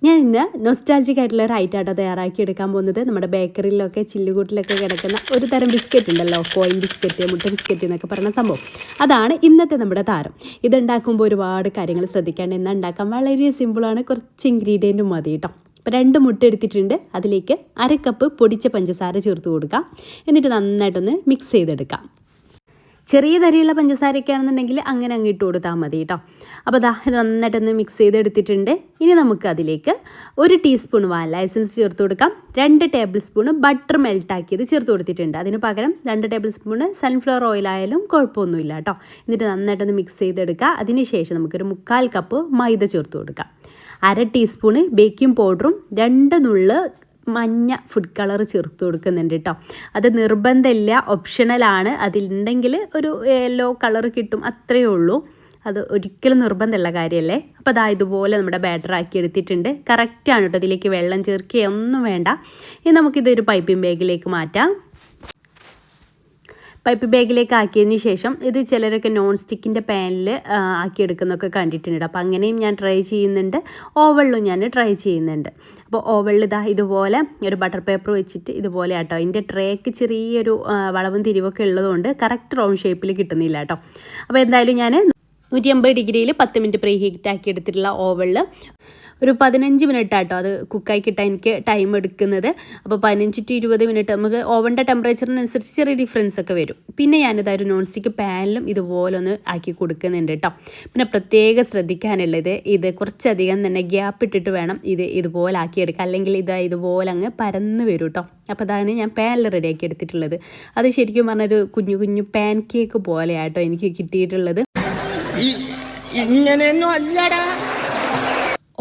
ഞാൻ ഇന്ന് നൊസ്റ്റാൾജിക് ആയിട്ടുള്ള ഒരു ഐറ്റാട്ടോ തയ്യാറാക്കി എടുക്കാൻ പോകുന്നത്. നമ്മുടെ ബേക്കറിയിലൊക്കെ ചില്ലുകൂട്ടിലൊക്കെ കിടക്കുന്ന ഒരു തരം ബിസ്ക്കറ്റ് ഉണ്ടല്ലോ, കോയിൻ ബിസ്ക്കറ്റ്, മുട്ട ബിസ്ക്കറ്റ് എന്നൊക്കെ പറയുന്ന സംഭവം. അതാണ് ഇന്നത്തെ നമ്മുടെ താരം. ഇതുണ്ടാക്കുമ്പോൾ ഒരുപാട് കാര്യങ്ങൾ ശ്രദ്ധിക്കാണ്ട്. എന്നാൽ ഉണ്ടാക്കാൻ വളരെ സിമ്പിളാണ്, കുറച്ച് ഇൻഗ്രീഡിയൻറ്റും മതി കേട്ടോ. അപ്പോൾ 2 മുട്ട എടുത്തിട്ടുണ്ട്. അതിലേക്ക് 1/2 കപ്പ് പൊടിച്ച പഞ്ചസാര ചേർത്ത് കൊടുക്കാം. എന്നിട്ട് നന്നായിട്ടൊന്ന് മിക്സ് ചെയ്തെടുക്കാം. ചെറിയ തരിയുള്ള പഞ്ചസാരയൊക്കെ ആണെന്നുണ്ടെങ്കിൽ അങ്ങനെ അങ്ങ് ഇട്ട് കൊടുത്താൽ മതി കേട്ടോ. അപ്പോൾ ഇത് നന്നായിട്ടൊന്ന് മിക്സ് ചെയ്തെടുത്തിട്ടുണ്ട്. ഇനി നമുക്ക് അതിലേക്ക് 1 ടീസ്പൂൺ വാനില എസൻസ് ചേർത്ത് കൊടുക്കാം. 2 ടേബിൾ സ്പൂൺ ബട്ടർ മെൽട്ടാക്കിയത് ചേർത്ത് കൊടുത്തിട്ടുണ്ട്. അതിന് പകരം 2 ടേബിൾ സ്പൂൺ സൺഫ്ലവർ ഓയിലായാലും കുഴപ്പമൊന്നുമില്ല കേട്ടോ. എന്നിട്ട് നന്നായിട്ടൊന്ന് മിക്സ് ചെയ്തെടുക്കുക. അതിന് ശേഷം നമുക്കൊരു 1/4 കപ്പ് മൈദ ചേർത്ത് കൊടുക്കാം. 1/2 ടീസ്പൂൺ ബേക്കിംഗ് പൗഡറും 2 നുള്ള് മഞ്ഞ ഫുഡ് കളർ ചേർത്ത് കൊടുക്കുന്നുണ്ട് കേട്ടോ. അത് നിർബന്ധമില്ല, ഓപ്ഷണലാണ്. അതിലുണ്ടെങ്കിൽ ഒരു യെല്ലോ കളർ കിട്ടും, അത്രയേ ഉള്ളൂ. അത് ഒരിക്കലും നിർബന്ധമുള്ള കാര്യമല്ലേ. അപ്പോൾ ഇതുപോലെ നമ്മുടെ ബാറ്റർ ആക്കി എടുത്തിട്ടുണ്ട്. കറക്റ്റാണ് കേട്ടോ. ഇതിലേക്ക് വെള്ളം ചേർക്കുകയൊന്നും വേണ്ട. ഇനി നമുക്കിതൊരു പൈപ്പിംഗ് ബാഗിലേക്ക് മാറ്റാം. പൈപ്പ് ബാഗിലേക്ക് ആക്കിയതിന് ശേഷം ഇത് ചിലരൊക്കെ നോൺ സ്റ്റിക്കിൻ്റെ പാനിൽ ആക്കിയെടുക്കുന്നതൊക്കെ കണ്ടിട്ടുണ്ട്. അപ്പോൾ അങ്ങനെയും ഞാൻ ട്രൈ ചെയ്യുന്നുണ്ട്, ഓവനിലും ഞാൻ ട്രൈ ചെയ്യുന്നുണ്ട്. അപ്പോൾ ഓവനിൽ ഇതുപോലെ ഒരു ബട്ടർ പേപ്പർ വെച്ചിട്ട് ഇതുപോലെ കേട്ടോ. ഇതിൻ്റെ ട്രേക്ക് ചെറിയൊരു വളവും തിരിവൊക്കെ ഉള്ളതുകൊണ്ട് കറക്റ്റ് റൗണ്ട് ഷേപ്പിൽ കിട്ടുന്നില്ല കേട്ടോ. അപ്പോൾ എന്തായാലും ഞാൻ 180 ഡിഗ്രിയിൽ 10 മിനിറ്റ് പ്രീ ഹീറ്റ് ആക്കി എടുത്തിട്ടുള്ള ഓവനിൽ ഒരു 15 മിനിറ്റ് ആട്ടോ അത് കുക്കായി കിട്ടാൻ എനിക്ക് ടൈം എടുക്കുന്നത്. അപ്പോൾ 15 to 20 മിനിറ്റ് നമുക്ക് ഓവൻ്റെ ടെമ്പറേച്ചറിനനുസരിച്ച് ചെറിയ ഡിഫറൻസ് ഒക്കെ വരും. പിന്നെ ഞാനിതൊരു നോൺ സ്റ്റിക്ക് പാനിലും ഇതുപോലെ ഒന്ന് ആക്കി കൊടുക്കുന്നുണ്ട് കേട്ടോ. പിന്നെ പ്രത്യേകം ശ്രദ്ധിക്കാനുള്ളത് ഇത് കുറച്ചധികം തന്നെ ഗ്യാപ്പ് ഇട്ടിട്ട് വേണം ഇതുപോലെ ആക്കിയെടുക്കുക, അല്ലെങ്കിൽ ഇതുപോലെ അങ്ങ് പരന്ന് വരും കേട്ടോ. അപ്പോൾ അതാണ് ഞാൻ പാനിൽ റെഡിയാക്കി എടുത്തിട്ടുള്ളത്. അത് ശരിക്കും പറഞ്ഞൊരു കുഞ്ഞു കുഞ്ഞു പാൻ കേക്ക് പോലെയാട്ടോ എനിക്ക് കിട്ടിയിട്ടുള്ളത്. ഇങ്ങനെയൊന്നും അല്ലടാ.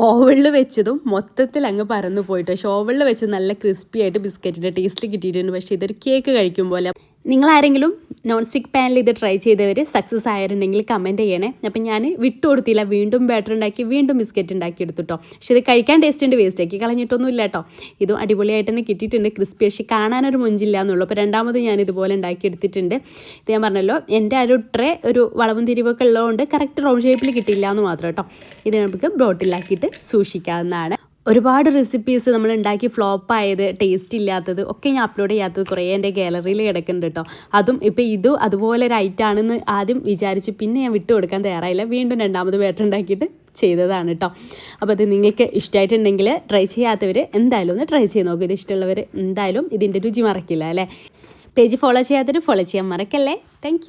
ഓവനിൽ വെച്ചതും മൊത്തത്തിൽ അങ്ങ് പറന്നു പോയിട്ട്, പക്ഷേ ഓവനിൽ വെച്ച് നല്ല ക്രിസ്പി ആയിട്ട് ബിസ്ക്കറ്റിൻ്റെ ടേസ്റ്റ് കിട്ടിയിട്ടുണ്ട്. പക്ഷേ ഇതൊരു കേക്ക് കഴിക്കും പോലെ. നിങ്ങളാരെങ്കിലും നോൺ സ്റ്റിക്ക് പാനിൽ ഇത് ട്രൈ ചെയ്തവർ സക്സസ് ആയിട്ടുണ്ടെങ്കിൽ കമൻറ്റ് ചെയ്യണേ. അപ്പം ഞാൻ വിട്ടുകൊടുത്തില്ല, വീണ്ടും ബാറ്റർ ഉണ്ടാക്കി വീണ്ടും ബിസ്ക്കറ്റ് ഉണ്ടാക്കി എടുത്തുട്ടോ. പക്ഷേ ഇത് കഴിക്കാൻ ടേസ്റ്റിൻ്റെ വേസ്റ്റ് ആക്കി കളഞ്ഞിട്ടൊന്നും ഇല്ല കേട്ടോ. ഇതും അടിപൊളിയായിട്ട് തന്നെ കിട്ടിയിട്ടുണ്ട്, ക്രിസ്പി. പക്ഷേ കാണാനൊരു മൊഞ്ചില്ല എന്നുള്ളൂ. അപ്പോൾ രണ്ടാമത് ഞാൻ ഇതുപോലെ ഉണ്ടാക്കി എടുത്തിട്ടുണ്ട്. ഇത് ഞാൻ പറഞ്ഞല്ലോ, എൻ്റെ ഒരു ട്രേ ഒരു വളവും തിരിവൊക്കെ ഉള്ളതുകൊണ്ട് കറക്റ്റ് റൗണ്ട് ഷേപ്പിൽ കിട്ടിയില്ല എന്ന് മാത്രം കേട്ടോ. ഇത് നമുക്ക് ബോട്ടിലാക്കിയിട്ട് സൂക്ഷിക്കാവുന്നതാണ്. ഒരുപാട് റെസിപ്പീസ് നമ്മൾ ഉണ്ടാക്കി ഫ്ലോപ്പായത്, ടേസ്റ്റ് ഇല്ലാത്തത് ഒക്കെ ഞാൻ അപ്ലോഡ് ചെയ്യാത്തത് കുറേ എൻ്റെ ഗാലറിയിൽ കിടക്കുന്നുണ്ട് കേട്ടോ. ഇതും അതുപോലെ ഒരു ഐറ്റാണെന്ന് ആദ്യം വിചാരിച്ചു, പിന്നെ ഞാൻ വിട്ടു കൊടുക്കാൻ തയ്യാറായില്ല. വീണ്ടും രണ്ടാമത് ബാറ്റർ ഉണ്ടാക്കിയിട്ട് ചെയ്തതാണ് കേട്ടോ. അപ്പോൾ അത് നിങ്ങൾക്ക് ഇഷ്ടമായിട്ടുണ്ടെങ്കിൽ ട്രൈ ചെയ്യാത്തവർ എന്തായാലും ഒന്ന് ട്രൈ ചെയ്ത് നോക്കും. ഇത് ഇഷ്ടമുള്ളവർ എന്തായാലും ഇതിൻ്റെ രുചി മറക്കില്ല അല്ലേ. പേജ് ഫോളോ ചെയ്യാത്തവർ ഫോളോ ചെയ്യാൻ മറക്കല്ലേ. താങ്ക്